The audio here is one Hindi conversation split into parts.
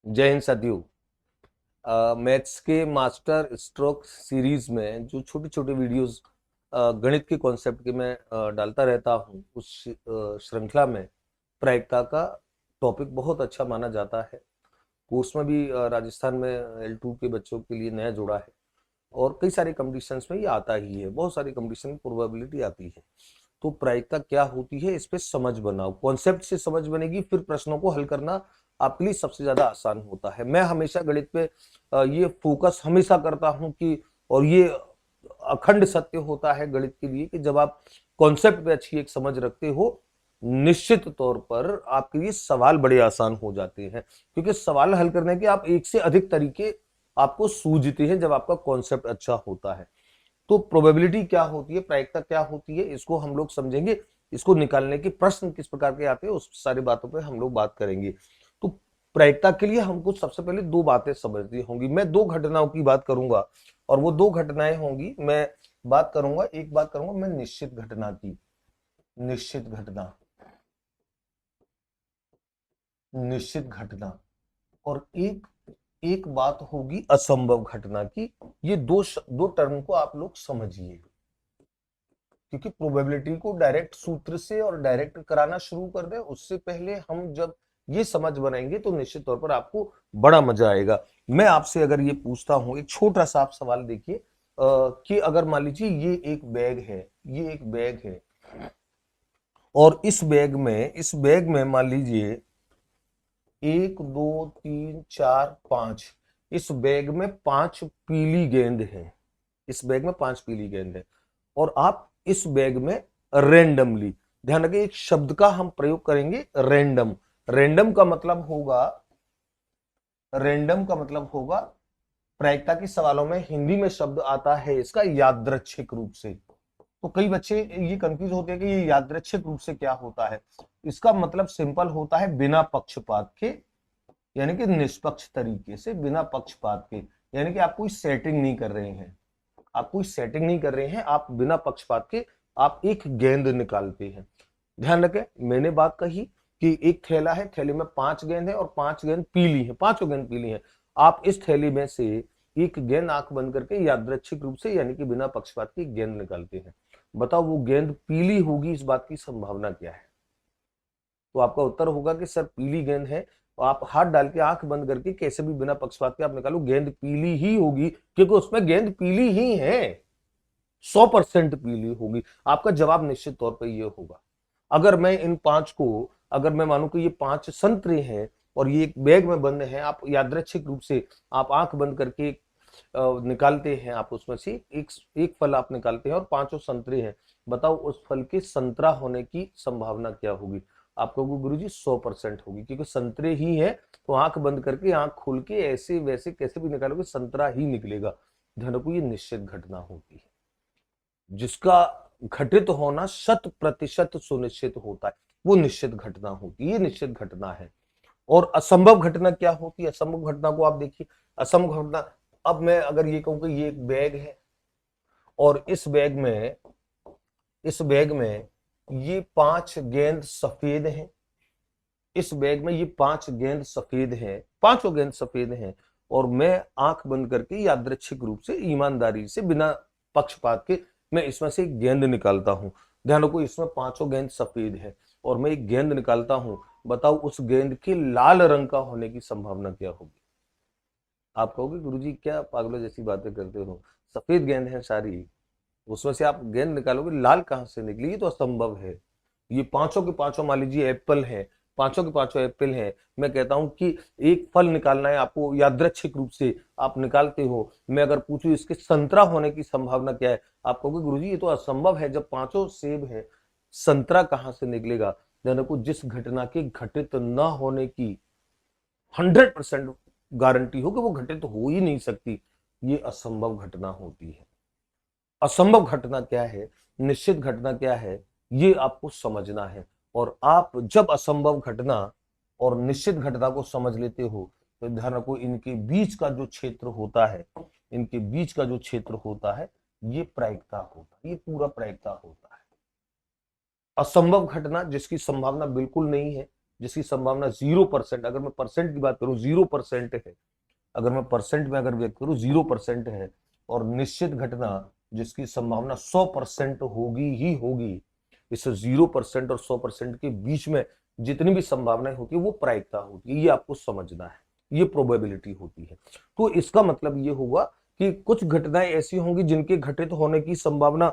जय हिंद साथियों। मैथ्स के मास्टर स्ट्रोक सीरीज में जो छोटी छोटी वीडियोस गणित के कॉन्सेप्ट के मैं डालता रहता हूँ, उस श्रृंखला में प्रायिकता का टॉपिक बहुत अच्छा माना जाता है। कोर्स में भी राजस्थान में L2 के बच्चों के लिए नया जोड़ा है और कई सारे कंपटीशंस में ये आता ही है। बहुत सारी कंपटीशन में प्रोबेबिलिटी आती है। तो प्रायिकता क्या होती है, इस पे समझ बनाओ। कॉन्सेप्ट से समझ बनेगी, फिर प्रश्नों को हल करना आपके लिए सबसे ज्यादा आसान होता है। मैं हमेशा गणित पे ये फोकस हमेशा करता हूं कि, और ये अखंड सत्य होता है गणित के लिए, कि जब आप कॉन्सेप्ट पे अच्छी एक समझ रखते हो, निश्चित तौर पर आपके लिए सवाल बड़े आसान हो जाते हैं, क्योंकि सवाल हल करने के आप एक से अधिक तरीके आपको सूझते हैं जब आपका कॉन्सेप्ट अच्छा होता है। तो प्रोबेबिलिटी क्या होती है, प्रायिकता क्या होती है, इसको हम लोग समझेंगे। इसको निकालने के प्रश्न किस प्रकार के आते हैं, उस सारी बातों पे हम लोग बात करेंगे। तो प्रायिकता के लिए हमको सबसे पहले दो बातें समझनी होंगी। मैं दो घटनाओं की बात करूंगा, और वो दो घटनाएं होंगी। मैं बात करूंगा मैं निश्चित घटना की। निश्चित घटना, निश्चित घटना, और एक एक बात होगी असंभव घटना की। ये दो टर्म को आप लोग समझिए, क्योंकि प्रोबेबिलिटी को डायरेक्ट सूत्र से और डायरेक्ट कराना शुरू कर दे, उससे पहले हम जब ये समझ बनाएंगे तो निश्चित तौर पर आपको बड़ा मजा आएगा। मैं आपसे अगर ये पूछता हूं, एक छोटा सा आप सवाल देखिए, कि अगर मान लीजिए ये एक बैग है, ये एक बैग है, और इस बैग में मान लीजिए 1 2 3 4 5, इस बैग में 5 पीली गेंद है। इस बैग में 5 पीली गेंद है, और आप इस बैग में रेंडमली, ध्यान रखिए एक शब्द का हम प्रयोग करेंगे, रैंडम। रैंडम का मतलब होगा रैंडम का मतलब होगा प्रायिकता के सवालों में हिंदी में शब्द आता है इसका यादृच्छिक रूप से। तो कई बच्चे ये कंफ्यूज होते हैं कि ये यादृच्छिक रूप से क्या होता है। इसका मतलब सिंपल होता है बिना पक्षपात के, यानी कि निष्पक्ष तरीके से, बिना पक्षपात के। यानी कि आप कोई सेटिंग नहीं कर रहे हैं, आप बिना पक्षपात के आप एक गेंद निकालते हैं। ध्यान रखें, मैंने बात कही कि एक थैला है, थैले में 5 गेंद है और 5 गेंद पीली है, पांचों गेंद पीली है। आप इस थैली में से एक गेंद आंख बंद करके यादृच्छिक रूप से, यानी कि बिना पक्षपात की गेंद निकालते हैं। बताओ वो गेंद पीली होगी, इस बात की संभावना क्या है? तो आपका उत्तर होगा कि सर पीली गेंद है। तो आप हाथ डाल के आंख बंद करके कैसे भी बिना पक्षपात के आप निकालो, गेंद पीली ही होगी, क्योंकि उसमें गेंद पीली ही है, 100% पीली होगी। आपका जवाब निश्चित तौर पर यह होगा। अगर मैं इन पांच को, अगर मैं मानूं कि ये 5 संतरे हैं और ये एक बैग में बंद है, आप यादृच्छिक रूप से आप आंख बंद करके निकालते हैं, आप उसमें से एक एक फल आप निकालते हैं और पांचों संतरे हैं। बताओ उस फल के संतरा होने की संभावना क्या होगी? आप कहोगे गुरुजी 100% होगी, क्योंकि संतरे ही है। तो आंख बंद करके आंख खोल के ऐसे वैसे कैसे भी निकालोगे, संतरा ही निकलेगा। ध्यान रखो, ये निश्चित घटना होती है, जिसका घटित होना 100% सुनिश्चित होता है, वो निश्चित घटना होती है। ये निश्चित घटना है। और असंभव घटना क्या होती है? असंभव घटना को आप देखिए। असंभव घटना, अब मैं अगर ये कहूं कि ये एक बैग है, और इस बैग में ये 5 गेंद सफेद हैं। इस बैग में ये 5 गेंद सफेद हैं, पांचों गेंद सफेद हैं, और मैं आंख बंद करके यादृच्छिक रूप से, ईमानदारी से, बिना पक्षपात के मैं इसमें से एक गेंद निकालता हूं। ध्यान रखो, इसमें पांचों गेंद सफेद है और मैं एक गेंद निकालता हूं। बताओ उस गेंद के लाल रंग का होने की संभावना क्या होगी? आप कहोगे गुरुजी क्या पागलों जैसी बातें करते हो, सफेद गेंद है सारी, उसमें से आप गेंद निकालोगे, लाल कहां से निकली? ये तो असंभव है। ये पांचों के पांचों मान लीजिए एप्पल हैं, पांचों के पांचों एप्पल हैं। मैं कहता हूं कि एक फल निकालना है आपको, यादृच्छिक रूप से आप निकालते हो। मैं अगर पूछूं इसके संतरा होने की संभावना क्या है, आप कहोगे गुरुजी ये तो असंभव है, जब पांचों सेब है, संतरा कहां से निकलेगा? को जिस घटना के घटित न होने की 100% गारंटी हो कि वो घटित हो ही नहीं सकती, ये असंभव घटना होती है। असंभव घटना क्या है, निश्चित घटना क्या है, ये आपको समझना है। और आप जब असंभव घटना और निश्चित घटना को समझ लेते हो, तो ध्यान रखो इनके बीच का जो क्षेत्र होता है, इनके बीच का जो क्षेत्र होता है, ये प्रायिकता होता है, ये पूरा प्रायिकता होता है। असंभव घटना जिसकी संभावना बिल्कुल नहीं है, जिसकी संभावना 0%, अगर मैं परसेंट की बात करूं 0% है, अगर मैं परसेंट में अगर व्यक्त करूं 0% है, और निश्चित घटना जिसकी संभावना 100% होगी ही होगी, इस 0% और 100% के बीच में जितनी भी संभावनाएं होती है वो प्रायिकता होती है, ये आपको समझना है, ये प्रोबेबिलिटी होती है। तो इसका मतलब ये होगा कि कुछ घटनाएं ऐसी होंगी जिनके घटित होने की संभावना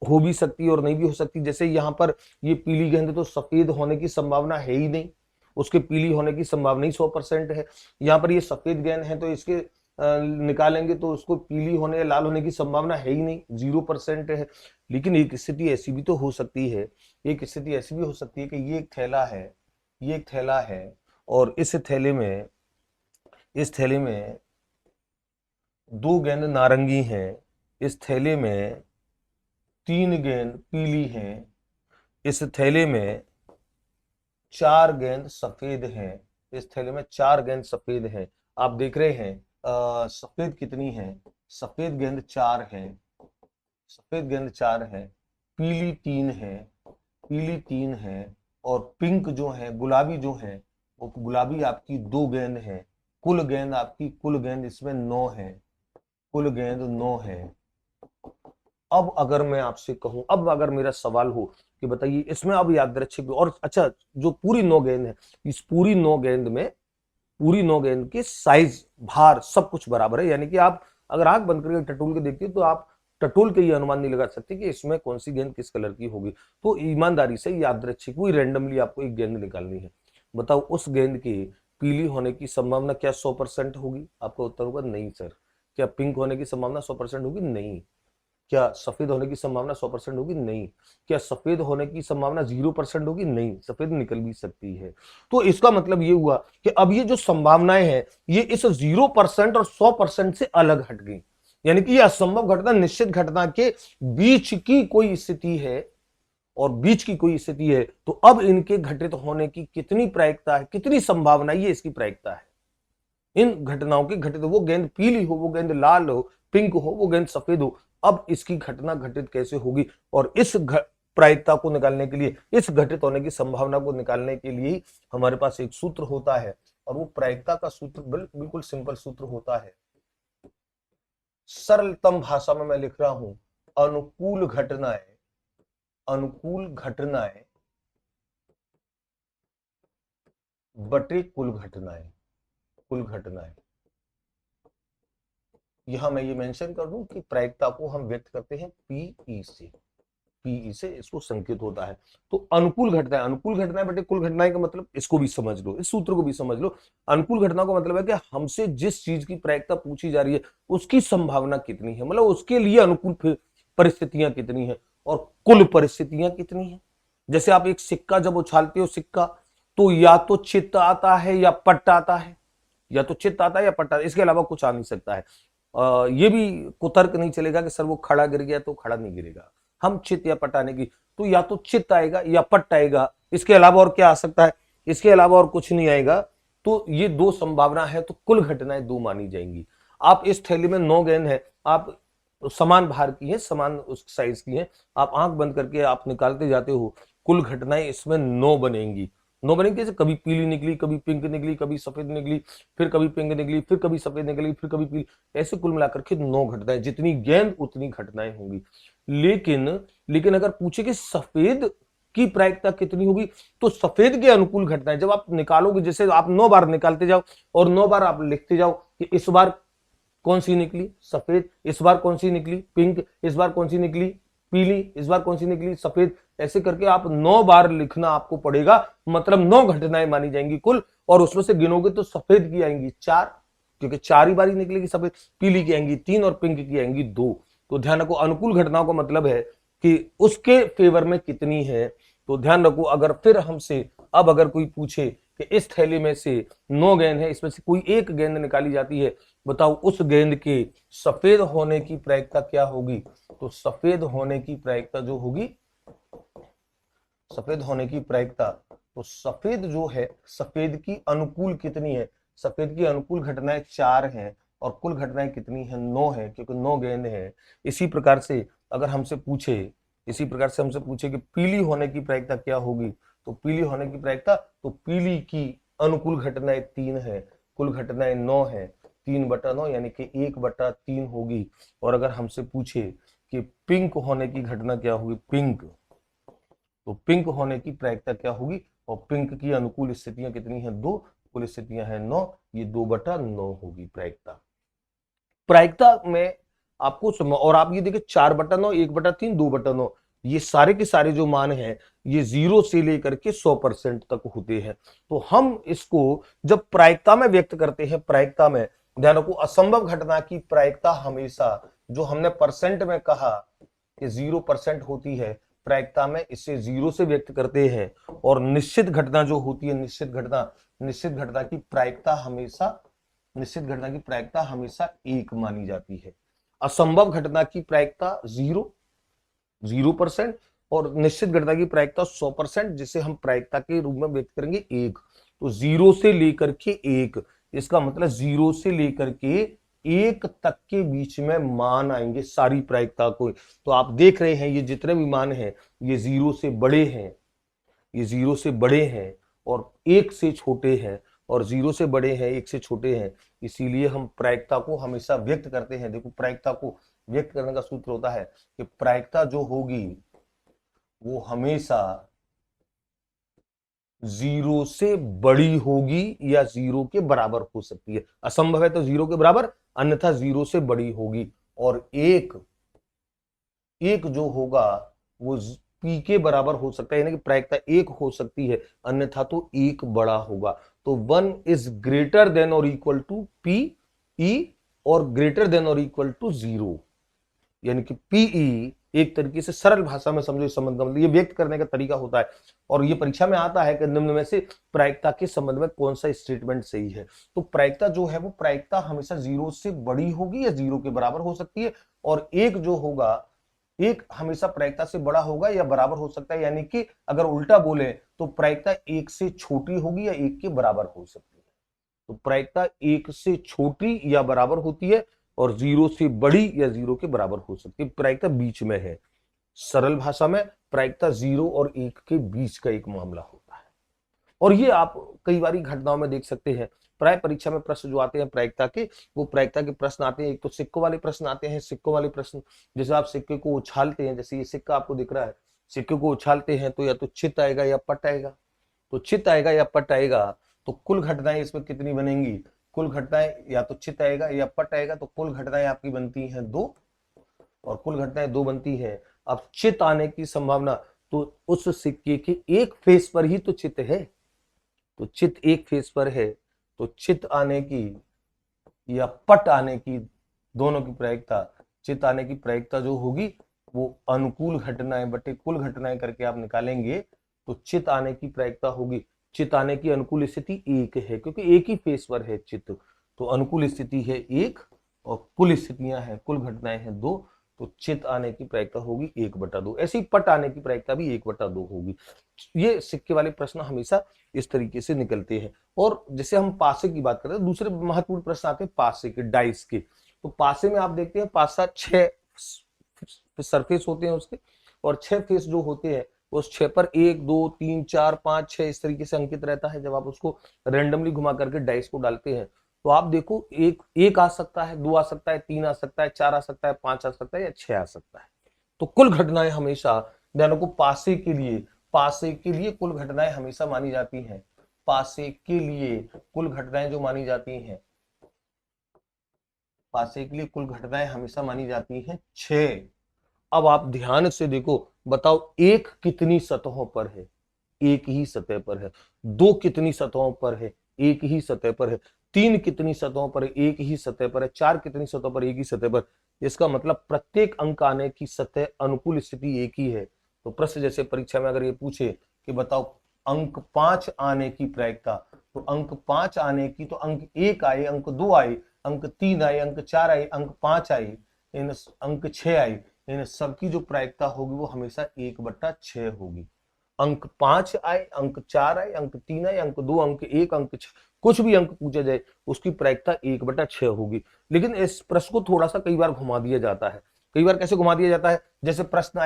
हो भी सकती है और नहीं भी हो सकती। जैसे यहाँ पर ये पीली गेंद तो सफेद होने की संभावना है ही नहीं, उसके पीली होने की संभावना ही 100% है। यहाँ पर ये सफेद गेंद है तो इसके निकालेंगे तो उसको पीली होने या लाल होने की संभावना है ही नहीं, 0% है। लेकिन एक स्थिति ऐसी भी तो हो सकती है, एक स्थिति ऐसी भी हो सकती है कि ये एक थैला है, ये एक थैला है, और इस थैले में, इस थैले में 2 गेंद नारंगी हैं, इस थैले में 3 गेंद पीली हैं, इस थैले में 4 गेंद सफेद हैं, इस थैले में 4 गेंद सफेद हैं। आप देख रहे हैं सफेद कितनी है, सफेद गेंद 4 है, सफेद गेंद 4 है, पीली 3 है, पीली 3 है, और पिंक जो है, गुलाबी जो है, वो गुलाबी आपकी 2 गेंद है। कुल गेंद आपकी, कुल गेंद इसमें 9 है, कुल गेंद 9 है। अब अगर मैं आपसे कहूं, अब अगर मेरा सवाल हो कि बताइए इसमें अब यादृच्छिक और अच्छा जो पूरी 9 गेंद है, इस पूरी 9 गेंद में, पूरी 9 गेंद के साइज, भार सब कुछ बराबर है, यानी कि आप अगर आंख बंद करके टटोल के देखते हो तो आप टटोल के ये अनुमान नहीं लगा सकते कि इसमें कौन सी गेंद किस कलर की होगी। तो ईमानदारी से यादृच्छिक हुई, रैंडमली आपको एक गेंद निकालनी है। बताओ उस गेंद के पीली होने की संभावना क्या 100% होगी? आपका उत्तर होगा नहीं सर। क्या पिंक होने की संभावना 100% होगी? नहीं। क्या सफेद होने की संभावना 100% होगी? नहीं। क्या सफेद होने की संभावना 0% होगी? नहीं, सफेद निकल भी सकती है। तो इसका मतलब ये हुआ कि अब ये जो संभावनाएं हैं ये इस 0% और 100% से अलग हट गई, यानी कि ये असंभव घटना निश्चित घटना के बीच की कोई स्थिति है, और बीच की कोई स्थिति है, तो अब इनके घटित होने की कितनी प्रायिकता है, कितनी संभावना, ये इसकी प्रायिकता है। इन घटनाओं की घटित, वो गेंद पीली हो, वो गेंद लाल हो, पिंक हो, वो गेंद सफेद हो, अब इसकी घटना घटित कैसे होगी, और इस प्रायिकता को निकालने के लिए, इस घटित होने की संभावना को निकालने के लिए हमारे पास एक सूत्र होता है, और वो प्रायिकता का सूत्र बिल्कुल सिंपल सूत्र होता है। सरलतम भाषा में मैं लिख रहा हूं, अनुकूल घटनाएं, अनुकूल घटनाएं बटे कुल घटनाएं, कुल घटनाएं। यहां मैं ये मेंशन कर दूं कि प्रायिकता को हम व्यक्त करते हैं पीई से, पीई से इसको संकेत होता है। तो अनुकूल घटनाएं, अनुकूल घटनाएं बटे कुल घटनाएं का मतलब, इसको भी समझ लो, इस सूत्र को भी समझ लो। अनुकूल घटना का मतलब है कि हमसे जिस चीज की प्रायिकता पूछी जा रही है उसकी संभावना कितनी है, मतलब उसके लिए अनुकूल परिस्थितियां कितनी है और कुल परिस्थितियां कितनी है। जैसे आप एक सिक्का जब उछालते हो, सिक्का तो या तो चित्त आता है या पट्ट आता है, या तो चित्त आता है या पट्ट आता है, इसके अलावा कुछ आ नहीं सकता है। ये भी कुतर्क नहीं चलेगा कि सर वो खड़ा गिर गया तो खड़ा नहीं गिरेगा, हम चित्त या पट्ट आने की, तो या तो चित्त आएगा या पट्ट आएगा, इसके अलावा और क्या आ सकता है, इसके अलावा और कुछ नहीं आएगा। तो ये 2 संभावना है, तो कुल घटनाएं 2 मानी जाएंगी। आप इस थैली में 9 गेंद है, आप समान भार की है, समान उस साइज की है, आप आंख बंद करके आप निकालते जाते हो, कुल घटनाएं इसमें 9 बनेंगी। 9 बनेंगी कैसे? कभी पीली निकली, कभी पिंक निकली, कभी सफेद निकली, फिर कभी पिंक निकली, फिर कभी सफेद निकली, फिर कभी पीली, ऐसे कुल मिलाकर के 9 घटनाएं, जितनी गेंद उतनी घटनाएं होंगी। लेकिन अगर पूछे कि सफेद की प्रायिकता कितनी होगी, तो सफेद के अनुकूल घटनाएं जब आप निकालोगे, जैसे आप 9 बार निकालते जाओ और 9 बार आप लिखते जाओ कि इस बार कौन सी निकली सफेद, इस बार कौन सी निकली पिंक, इस बार कौन सी निकली पीली, इस बार कौन सी निकली सफेद, ऐसे करके आप 9 बार लिखना आपको पड़ेगा, मतलब 9 घटनाएं मानी जाएंगी कुल, और उसमें से गिनोगे तो सफेद की आएंगी 4, क्योंकि 4 ही बारी निकलेगी सफेद, पीली की आएंगी 3 और पिंक की आएंगी 2। तो ध्यान रखो, अनुकूल घटनाओं का मतलब है कि उसके फेवर में कितनी है। तो ध्यान रखो, अगर फिर हमसे अब अगर कोई पूछे कि इस थैली में से 9 गेंद है, इसमें से कोई एक गेंद निकाली जाती है, बताओ उस गेंद के सफेद होने की प्रायिकता क्या होगी? तो सफेद होने की प्रायिकता जो होगी, सफेद होने की प्रायिकता, तो सफेद जो है, सफेद की अनुकूल कितनी है? सफेद की अनुकूल घटनाएं 4 हैं और कुल घटनाएं कितनी है? 9 है, क्योंकि 9 गेंद है। इसी प्रकार से हमसे पूछे कि पीली होने की प्रायिकता क्या होगी, तो पीली होने की प्रायिकता, तो पीली की अनुकूल घटनाएं 3 है, कुल घटनाएं 9 है, 3/9 यानी कि 1/3 होगी। और अगर हमसे पूछे कि पिंक होने की घटना क्या होगी, पिंक, तो पिंक होने की प्रायिकता क्या होगी, और पिंक की अनुकूल स्थितियां कितनी है, 2, कुल स्थितियां हैं 9, ये 2/9 होगी प्रायिकता। प्रायिकता में आपको और आप ये देखिए 4/9, 1/3, 2/9, ये सारे के सारे जो मान हैं ये 0 से लेकर के 100% तक होते हैं। तो हम इसको जब प्रायिकता में व्यक्त करते हैं, प्रायिकता में ध्यान रखो, असंभव घटना की प्रायिकता हमेशा, जो हमने परसेंट में कहा कि 0% होती है, प्रायिकता में इसे 0 से व्यक्त करते हैं। और निश्चित घटना जो होती है, निश्चित घटना की प्रायिकता हमेशा, निश्चित घटना की प्रायिकता हमेशा 1 मानी जाती है। असंभव घटना की प्रायिकता 0% और निश्चित घटना की प्रायिकता 100%, जिसे हम प्रायिकता के रूप में व्यक्त करेंगे 1। तो 0 से लेकर के 1, इसका मतलब 0 से लेकर के 1 तक के बीच में मान आएंगे सारी प्रायिकता को। तो आप देख रहे हैं ये जितने भी मान हैं ये 0 से बड़े हैं, ये 0 से बड़े हैं और 1 से छोटे हैं, और 0 से बड़े हैं 1 से छोटे हैं, इसीलिए हम प्रायिकता को हमेशा व्यक्त करते हैं। देखो प्रायिकता को व्यक्त करने का सूत्र होता है कि प्रायिकता जो होगी वो हमेशा 0 से बड़ी होगी या 0 के बराबर हो सकती है। असंभव है तो 0 के बराबर, अन्यथा 0 से बड़ी होगी। और एक जो होगा वो पी के बराबर हो सकता है, यानी कि प्रायिकता 1 हो सकती है, अन्यथा तो 1 बड़ा होगा। तो 1 इज ग्रेटर देन और इक्वल टू पी ई और ग्रेटर देन और इक्वल टू 0, यानी कि पीई एक तरीके से सरल भाषा में समझो इस संबंध का मतलब ये व्यक्त करने का तरीका होता है। और ये परीक्षा में आता है कि निम्न में से प्रायिकता के संबंध में कौन सा स्टेटमेंट सही है। तो प्रायिकता जो है वो प्रायिकता हमेशा 0 से बड़ी होगी या 0 के बराबर हो सकती है, और एक जो होगा, एक हमेशा प्रायिकता से बड़ा होगा या बराबर हो सकता है, यानी कि अगर उल्टा बोले तो प्रायिकता 1 से छोटी होगी या 1 के बराबर हो सकती है। तो प्रायिकता 1 से छोटी या बराबर होती है और 0 से बड़ी या 0 के बराबर हो सकती है। प्रायिकता बीच में है। सरल भाषा में प्रायिकता 0 और 1 के बीच का एक मामला होता है। और ये आप कई बार घटनाओं में देख सकते हैं। प्राय परीक्षा में प्रश्न जो आते हैं प्रायिकता के, वो प्रायिकता के प्रश्न आते हैं। एक तो सिक्कों वाले प्रश्न आते हैं, सिक्कों वाले प्रश्न जैसे आप सिक्के को उछालते हैं, जैसे ये सिक्का आपको दिख रहा है, सिक्के को उछालते हैं तो या तो चित आएगा या पट आएगा। तो चित आएगा या पट आएगा तो कुल घटनाएं इसमें कितनी बनेंगी, कुल घटनाएं या तो चित आएगा या पट आएगा, तो कुल घटनाएं आपकी बनती हैं 2, और कुल घटनाएं 2 बनती हैं। अब चित आने की संभावना, तो उस सिक्के के एक फेस पर ही तो चित है, तो चित एक फेस पर है, तो चित आने की या पट आने की, दोनों की प्रायिकता, चित आने की प्रायिकता जो होगी वो अनुकूल घटनाएं बटे कुल घटनाएं करके आप निकालेंगे, तो चित आने की प्रायिकता होगी, चित आने की अनुकूल स्थिति 1 है क्योंकि एक ही फेस पर है चित, तो अनुकूल स्थिति है 1 और कुल स्थितियां हैं, कुल घटनाएं हैं 2, तो चित आने की प्रायिकता होगी 1/2। ऐसे ही पट आने की प्रायिकता भी 1/2 होगी। ये सिक्के वाले प्रश्न हमेशा इस तरीके से निकलते हैं। और जैसे हम पासे की बात करते हैं, दूसरे महत्वपूर्ण प्रश्न आते हैं पासे के, डाइस के। तो पासे में आप देखते हैं पासा 6 सरफेस होते हैं उसके, और 6 फेस जो होते हैं उस 6 पर 1 2 3 4 5 6 इस तरीके से अंकित रहता है। जब आप उसको रैंडमली घुमा करके डाइस को डालते हैं तो आप देखो एक आ सकता है, 2 आ सकता है, 3 आ सकता है, 4 आ सकता है, 5 आ सकता है या 6 आ सकता है। तो कुल घटनाएं हमेशा ध्यान रखो, पासे के लिए कुल घटनाएं हमेशा मानी जाती हैं। पासे के लिए कुल घटनाएं जो मानी जाती हैं, पासे के लिए कुल घटनाएं हमेशा मानी जाती हैं 6। अब आप ध्यान से देखो, बताओ 1 कितनी सतहों पर है, एक ही सतह पर है। 2 कितनी सतहों पर है, एक ही सतह पर है। 3 कितनी सतहों पर है, एक ही सतह पर है। 4 कितनी सतहों पर, एक ही सतह पर। इसका मतलब प्रत्येक अंक आने की सतह अनुकूल स्थिति एक ही है। तो प्रश्न जैसे परीक्षा में अगर ये पूछे कि बताओ अंक 5 आने की प्रायिकता, तो अंक 5 आने की, तो अंक 1 आए, अंक 2 आए, अंक 3 आए, अंक 4 आए, अंक 5 आई, इन अंक 6 आई, इन सबकी जो प्रायिकता होगी वो हमेशा 1/6 होगी। अंक 5 आए, अंक 4 आए, अंक 3 आए, अंक 2, अंक 1, अंक 6, कुछ भी अंक पूछा जाए उसकी प्रायिकता 1/6 होगी। लेकिन इस प्रश्न को थोड़ा सा कई बार घुमा दिया जाता है। कई बार कैसे घुमा दिया जाता है, जैसे प्रश्न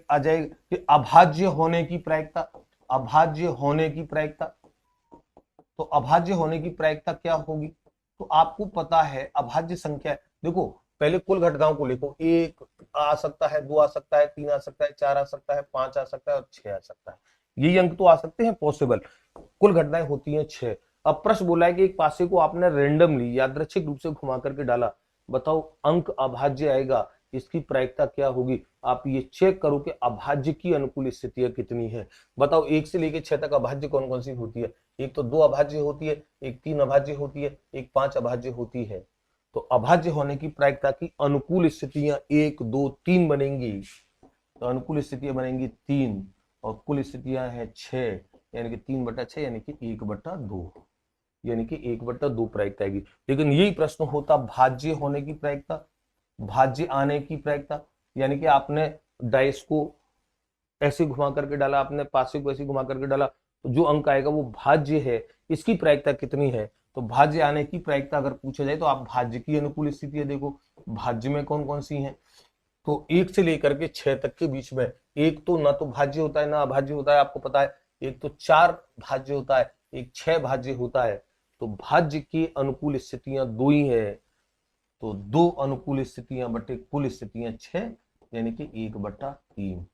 आ जाए कि अभाज्य होने की प्रायिकता, अभाज्य होने की प्रायिकता। तो अभाज्य होने की प्रायिकता क्या होगी? तो आपको पता है अभाज्य संख्या, देखो पहले कुल घटनाओं को लिखो, एक आ सकता है, दो आ सकता है, तीन आ सकता है, चार आ सकता है, पांच आ सकता है और छह आ सकता है। यही अंक तो आ सकते हैं पॉसिबल। कुल घटनाएं होती हैं छह। अब प्रश्न बोला है कि एक पासे को आपने रेंडमली यादृच्छिक रूप से घुमा करके डाला, बताओ अंक अभाज्य आएगा, इसकी प्रायिकता क्या होगी? आप ये चेक करो कि अभाज्य की अनुकूल स्थितियां कितनी है। बताओ एक से लेकर छह तक अभाज्य कौन कौन सी होती है? एक तो दो अभाज्य होती है, एक तीन अभाज्य होती है, एक पांच अभाज्य होती है। तो अभाज्य होने की प्रायिकता की अनुकूल स्थितियां एक दो तीन बनेंगी। तो अनुकूल स्थितियां बनेंगी तीन और कुल स्थितियां हैं छह, यानी कि 3/6 यानी कि 1/2, यानी कि 1/2 प्रायिकता आएगी। लेकिन यही प्रश्न होता भाज्य होने की प्रायिकता, भाज्य आने की प्रायिकता, यानी कि आपने डाइस को ऐसे घुमा करके डाला, आपने पासे को ऐसे घुमा करके डाला, तो जो अंक आएगा वो भाज्य है, इसकी प्रायिकता कितनी है? तो भाज्य आने की प्रायिकता अगर पूछा जाए तो आप भाज्य की अनुकूल स्थितियां देखो, भाज्य में कौन कौन सी हैं। तो एक से लेकर के छह तक के बीच में एक तो ना तो भाज्य होता है ना अभाज्य होता है, आपको पता है। एक तो चार भाज्य होता है, एक छह भाज्य होता है। तो भाज्य की अनुकूल स्थितियां दो ही है, तो दो अनुकूल स्थितियां बटे कुल स्थितियां छह, यानी कि 1/3।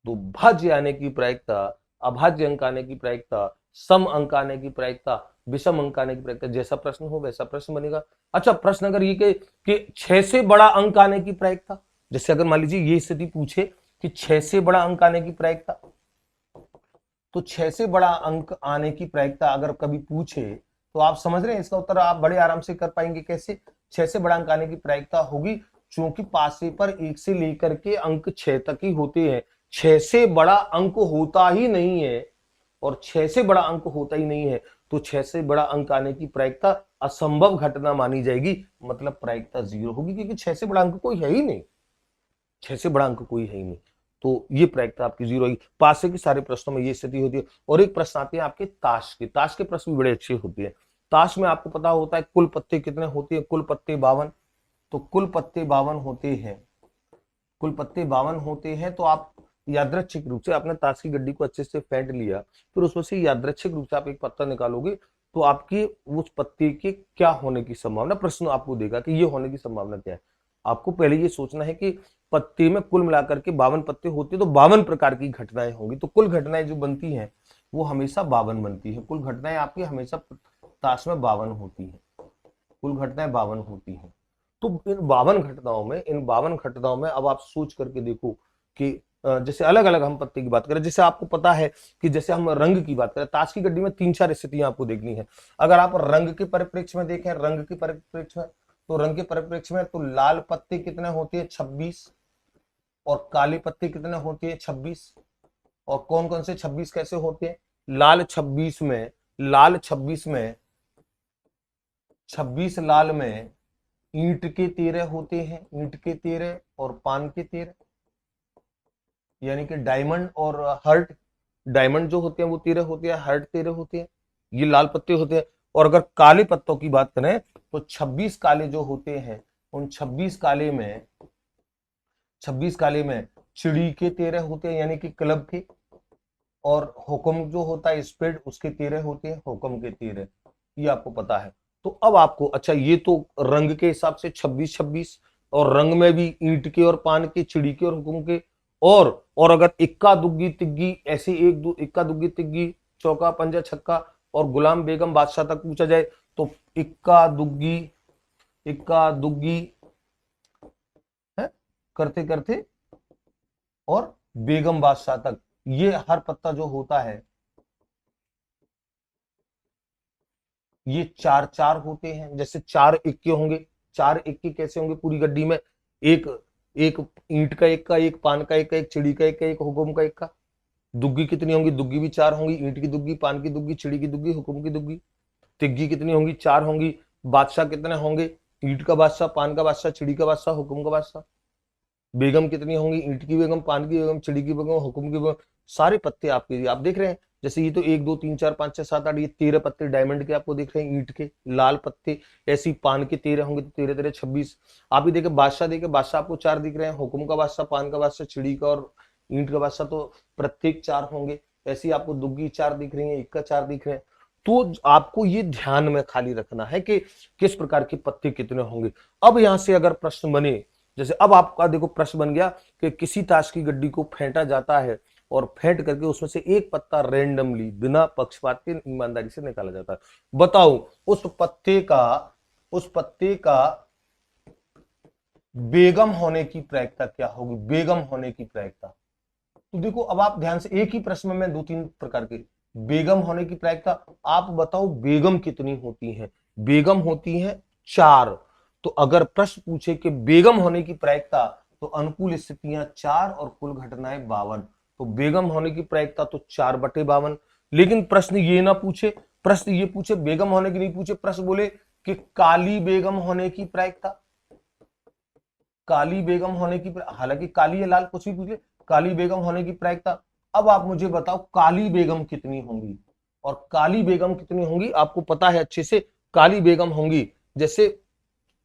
तो भाज्य आने की प्रायिकता, अभाज्य अंक आने की प्रायिकता, सम अंक आने की प्रायिकता, विषम अंक आने की प्रायिकता, जैसा प्रश्न हो वैसा प्रश्न बनेगा। अच्छा प्रश्न अगर ये कि छह से बड़ा अंक आने की प्रायिकता, जैसे अगर मान लीजिए ये स्थिति पूछे कि छह से बड़ा अंक आने की प्रायिकता, तो छह से बड़ा अंक आने की प्रायिकता अगर कभी पूछे तो आप समझ रहे हैं इसका उत्तर आप बड़े आराम से कर पाएंगे। कैसे? छह से बड़ा अंक आने की प्रायिकता होगी क्योंकि पासे पर एक से लेकर के अंक छह तक ही होते हैं, छह से बड़ा अंक होता ही नहीं है, और छह से बड़ा अंक होता ही नहीं है, तो छह से बड़ा अंक आने की प्रायिकता असंभव घटना मानी जाएगी, मतलब प्रायिकता 0 होगी, क्योंकि छह से बड़ा अंक कोई है ही नहीं, छह से बड़ा अंक कोई है ही नहीं। तो ये प्रायिकता आपकी 0 होगी। पासे के सारे प्रश्नों में ये स्थिति होती है। और एक प्रश्न आते हैं आपके ताश के, ताश के प्रश्न भी बड़े अच्छे होते हैं। ताश में आपको पता होता है कुल पत्ते कितने होते हैं? कुल पत्ते 52। तो कुल पत्ते 52 होते हैं, कुल पत्ते 52 होते हैं। तो आप यादृच्छिक रूप से आपने ताश की गड्डी को अच्छे से फेंट लिया, फिर उसमें से यादृच्छिक रूप से आप एक पत्ता निकालोगे, तो आपके उस पत्ते के क्या होने की संभावना, प्रश्न आपको देगा कि ये होने की संभावना क्या है। आपको पहले ये सोचना है कि पत्ते में कुल मिलाकर के 52 पत्ते होते हैं, तो 52 प्रकार की घटनाएं होंगी। तो कुल घटनाएं जो बनती हैं वो हमेशा 52 बनती है, कुल घटनाएं आपकी हमेशा ताश में 52 होती है, कुल घटनाएं 52 होती हैं। तो इन 52 घटनाओं में अब आप सोच करके देखो कि जैसे अलग अलग हम पत्ते की बात करें, जैसे आपको पता है कि जैसे हम रंग की बात करें, ताश की गड्डी में 3-4 स्थितियां आपको देखनी है। अगर आप रंग के परिप्रेक्ष्य में देखें, रंग के परिप्रेक्ष्य में, तो रंग के परिप्रेक्ष्य में तो लाल पत्ते कितने होते हैं? 26। और काले पत्ते कितने होते हैं? 26। और कौन कौन से 26 कैसे होते हैं? लाल 26 में, लाल 26 में, 26 लाल में ईंट के 13 होते हैं, ईंट के 13 और पान के 13, यानी कि डायमंड और हर्ट, डायमंड जो होते हैं वो 13 होते हैं, हर्ट 13 होते हैं, ये लाल पत्ते होते हैं। और अगर काले पत्तों की बात करें तो 26 काले जो होते हैं, उन 26 काले में, 26 काले में चिड़ी के 13 होते हैं, यानी कि क्लब के, और हुक्म जो होता है स्पेड, उसके 13 होते हैं, हुक्म के 13, ये आपको पता है। तो अब आपको, अच्छा ये तो रंग के हिसाब से 26-26, और रंग में भी ईंट के और पान के, चिड़ी के और हुक्म के, और अगर इक्का दुग्गी तिग्गी ऐसे एक दो, इक्का दुग्गी तिग्गी, चौका पंजा छक्का और गुलाम बेगम बादशाह तक पूछा जाए तो इक्का दुग्गी, इक्का दुग्गी है करते करते और बेगम बादशाह तक, ये हर पत्ता जो होता है ये 4-4 होते हैं। जैसे 4 इक्के होंगे, 4 इक्के कैसे होंगे पूरी गड्डी में? एक एक ईंट का इक्का, एक पान का इक्का, एक चिड़ी का इक्का, एक हुकुम का इक्का। दुग्गी कितनी होंगी? दुग्गी भी 4 होंगी, ईंट की दुग्गी, पान की दुग्गी, चिड़ी की दुग्गी, हुकुम की दुग्गी। तिग्गी कितनी होंगी? 4 होंगी। बादशाह कितने होंगे? ईंट का बादशाह, पान का बादशाह, चिड़ी का बादशाह, हुकुम का बादशाह। बेगम कितनी होंगी? ईंट की बेगम, पान की बेगम, चिड़ी की बेगम, हुकुम की बेगम। सारे पत्ते आपके आप देख रहे हैं, जैसे ये तो 1 2 3 4 5 6 7 8, ये 13 पत्ते डायमंड के आपको दिख रहे हैं, ईंट के लाल पत्ते। ऐसी पान के 13 होंगे, तो 13 13 26। आप ही देखे बादशाह, देखे बादशाह आपको 4 दिख रहे हैं, हुकुम का बादशाह, पान का बादशाह, चिड़ी का और ईंट का बादशाह, तो प्रत्येक 4 होंगे। ऐसे ही आपको दुग्गी 4 दिख रही है, इक्का 4 दिख रहे हैं। तो आपको ये ध्यान में खाली रखना है कि किस प्रकार के पत्ते कितने होंगे। अब यहां से अगर प्रश्न बने, जैसे अब आपका देखो प्रश्न बन गया कि किसी ताश की गड्डी को फेंटा जाता है और फेंट करके उसमें से एक पत्ता रैंडमली बिना पक्षपात के ईमानदारी से निकाला जाता है। बताओ उस पत्ते का बेगम होने की प्रायिकता क्या होगी, बेगम होने की प्रायिकता। तो देखो अब आप ध्यान से, एक ही प्रश्न में 2-3 प्रकार के बेगम होने की प्रायिकता। आप बताओ बेगम कितनी होती है, बेगम होती है 4। तो अगर प्रश्न पूछे कि बेगम होने की प्रायिकता, तो अनुकूल स्थितियां 4 और कुल घटनाएं 52। तो बेगम होने की प्रायिकता तो 4/52। लेकिन प्रश्न ये ना पूछे, प्रश्न ये पूछे बेगम होने की नहीं पूछे, प्रश्न बोले कि काली बेगम होने की प्रायिकता, काली बेगम होने की, हालांकि काली या लाल कुछ भी पूछ ले, काली बेगम होने की प्रायिकता। अब आप मुझे बताओ काली बेगम कितनी होंगी, और काली बेगम कितनी होंगी आपको पता है अच्छे से। काली बेगम होंगी जैसे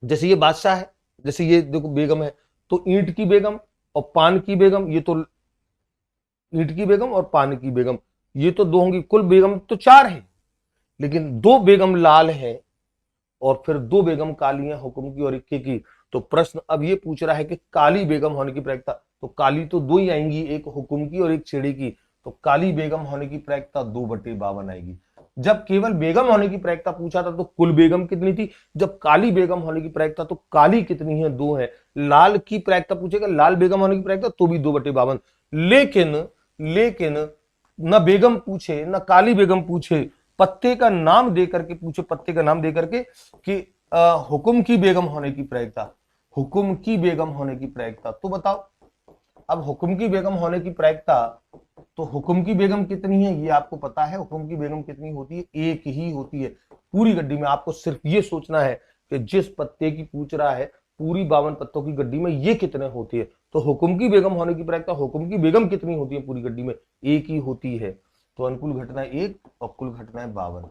जैसे ये बादशाह है, जैसे ये देखो बेगम है, तो ईंट की बेगम और पान की बेगम, ये तो ईंट की बेगम और पान की बेगम, ये तो 2 होंगी। कुल बेगम तो 4 है, लेकिन 2 बेगम लाल है और फिर 2 बेगम काली हैं, हुक्म की और इक्के की। तो प्रश्न अब ये पूछ रहा है कि काली बेगम होने की प्रायिकता, तो काली तो 2 ही आएंगी, एक हुक्म की और एक छेड़े की। तो काली बेगम होने की प्रायिकता 2/52 आएगी। जब केवल बेगम होने की प्रायिकता पूछा था तो कुल बेगम कितनी थी, जब काली बेगम होने की प्रायिकता तो काली कितनी है, 2 है। लाल की प्रायिकता पूछेगा, लाल बेगम होने की प्रायिकता तो भी 2/52। लेकिन लेकिन न बेगम पूछे न काली बेगम पूछे, पत्ते का नाम दे करके पूछे, पत्ते का नाम दे करके कि हुक्म की बेगम होने की प्रायिकता, हुक्म की बेगम होने की प्रायिकता। तो बताओ अब हुक्म की बेगम होने की प्रायिकता, तो हुक्म की बेगम कितनी है ये आपको पता है। हुक्म की बेगम कितनी होती है, एक ही होती है पूरी गड्डी में। आपको सिर्फ ये सोचना है कि जिस पत्ते की पूछ रहा है पूरी 52 पत्तों की गड्डी में ये कितने होती है, तो हुक्म की बेगम होने की प्रायिकता, हुक्म की बेगम कितनी होती है पूरी गड्डी में, एक ही होती है। तो अनुकूल घटनाएं 1 और कुल घटनाएं 52।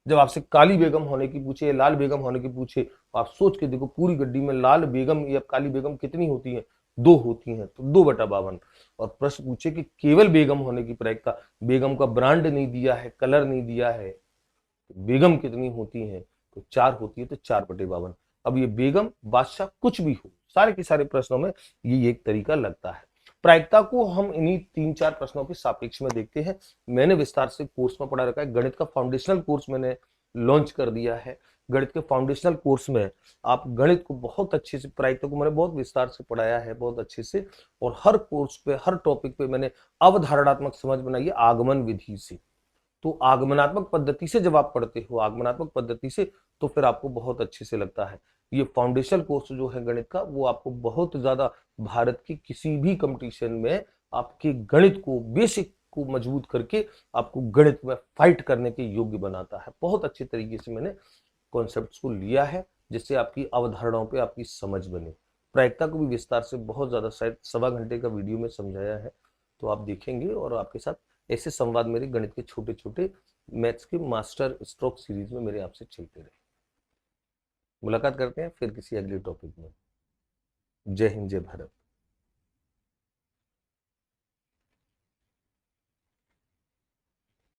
जब आपसे काली बेगम होने की पूछे, लाल बेगम होने की पूछे, तो आप सोच के देखो पूरी गड्डी में लाल बेगम या काली बेगम कितनी होती है, 2 होती हैं, तो 2/52। और प्रश्न पूछे कि केवल बेगम होने की प्रायिकता, बेगम का ब्रांड नहीं दिया है, कलर नहीं दिया है, तो बेगम कितनी होती है, तो 4 होती है, तो 4/52। अब ये बेगम बादशाह कुछ भी हो, सारे के सारे प्रश्नों में ये एक तरीका लगता है। प्रायिकता को हम इन्हीं 3-4 प्रश्नों के सापेक्ष में देखते हैं। मैंने विस्तार से कोर्स में पढ़ा रखा है, गणित का फाउंडेशनल कोर्स मैंने लॉन्च कर दिया है। गणित के फाउंडेशनल कोर्स में आप गणित को बहुत अच्छे से, प्रायिकता को मैंने बहुत विस्तार से पढ़ाया है, बहुत अच्छे से। और हर कोर्स पे, हर टॉपिक पे मैंने अवधारणात्मक समझ बनाई है आगमन विधि से। तो आगमनात्मक पद्धति से जब आप पढ़ते हो, आगमनात्मक पद्धति से, तो फिर आपको बहुत अच्छे से लगता है। ये फाउंडेशनल कोर्स जो है गणित का, वो आपको बहुत ज्यादा भारत की किसी भी कंपटीशन में आपके गणित को, बेसिक को मजबूत करके आपको गणित में फाइट करने के योग्य बनाता है। बहुत अच्छे तरीके से मैंने कॉन्सेप्ट्स को लिया है, जिससे आपकी अवधारणाओं पे आपकी समझ बने। प्रायिकता को भी विस्तार से बहुत ज्यादा, शायद 1.25 घंटे का वीडियो में समझाया है, तो आप देखेंगे और आपके साथ ऐसे संवाद मेरे गणित के छोटे छोटे मैथ्स के मास्टर स्ट्रोक सीरीज में मेरे आपसे चलते रहे। मुलाकात करते हैं फिर किसी अगले टॉपिक में। जय हिंद, जय भारत।